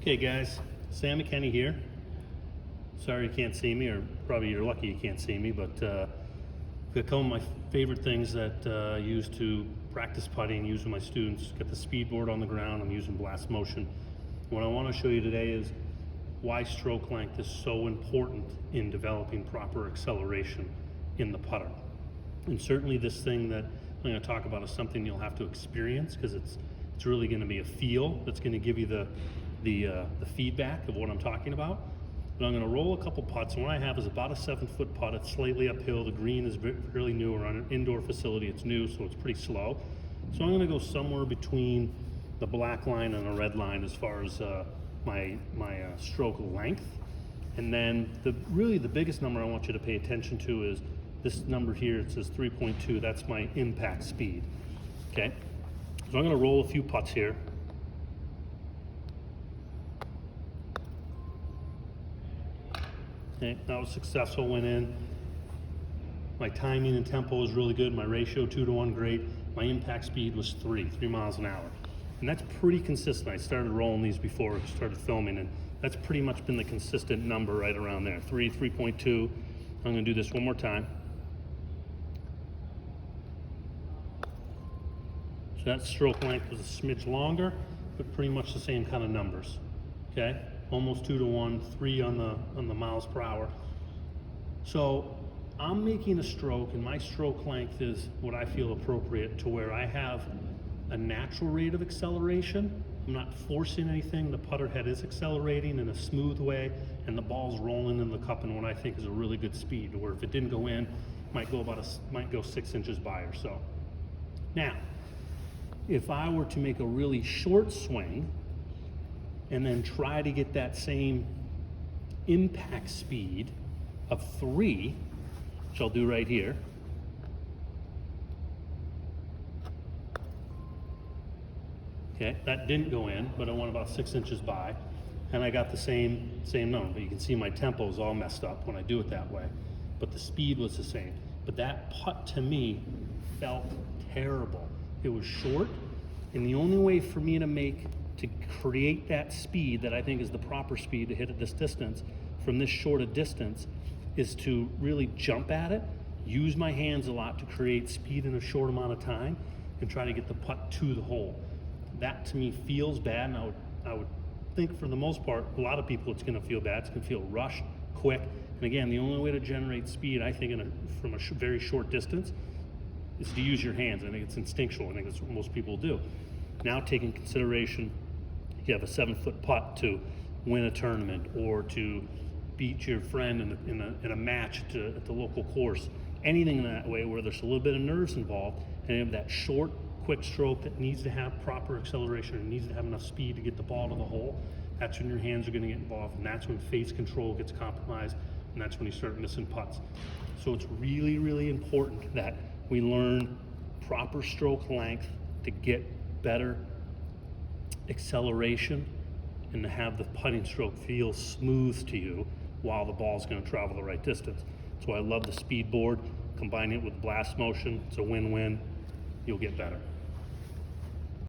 Okay guys, Sam McKenney here. Sorry you can't see me, or probably you're lucky you can't see me, but a couple of my favorite things that I use to practice putting, use with my students, get the speed board on the ground. I'm using blast motion. What I want to show you today is why stroke length is so important in developing proper acceleration in the putter. And certainly this thing that I'm going to talk about is something you'll have to experience, because it's really going to be a feel that's going to give you the feedback of what I'm talking about. But I'm going to roll a couple putts, and what I have is about a 7-foot putt. It's slightly uphill. The green is really new. We're on an indoor facility. It's new, so it's pretty slow. So I'm going to go somewhere between the black line and the red line as far as my stroke length. And then really the biggest number I want you to pay attention to is this number here. It says 3.2. That's my impact speed. Okay. So I'm going to roll a few putts here. Okay, that was successful, went in. My timing and tempo was really good. My ratio 2-to-1, great. My impact speed was 3 miles an hour. And that's pretty consistent. I started rolling these before I started filming, and that's pretty much been the consistent number right around there. 3.2. I'm gonna do this one more time. So that stroke length was a smidge longer, but pretty much the same kind of numbers, okay? Almost 2-to-1, 3 on the miles per hour. So I'm making a stroke, and my stroke length is what I feel appropriate to where I have a natural rate of acceleration. I'm not forcing anything. The putter head is accelerating in a smooth way, and the ball's rolling in the cup in what I think is a really good speed, where if it didn't go in, might go 6 inches by or so. Now, if I were to make a really short swing and then try to get that same impact speed of 3, which I'll do right here. Okay, that didn't go in, but I went about 6 inches by, and I got the same number. But you can see my tempo is all messed up when I do it that way, but the speed was the same. But that putt to me felt terrible. It was short, and the only way for me to create that speed that I think is the proper speed to hit at this distance from this short a distance is to really jump at it, use my hands a lot to create speed in a short amount of time, and try to get the putt to the hole. That to me feels bad, and I would think for the most part, a lot of people it's gonna feel bad. It's gonna feel rushed, quick, and again, the only way to generate speed, I think, from a very short distance is to use your hands. I think it's instinctual. I think that's what most people do. Now, taking consideration, you have a 7-foot putt to win a tournament or to beat your friend in a match at the local course, anything in that way where there's a little bit of nerves involved, and you have that short, quick stroke that needs to have proper acceleration and needs to have enough speed to get the ball to the hole, that's when your hands are going to get involved, and that's when face control gets compromised, and that's when you start missing putts. So it's really, really important that we learn proper stroke length to get better acceleration and to have the putting stroke feel smooth to you while the ball's going to travel the right distance. That's why I love the speed board. Combine it with blast motion. It's a win-win. You'll get better.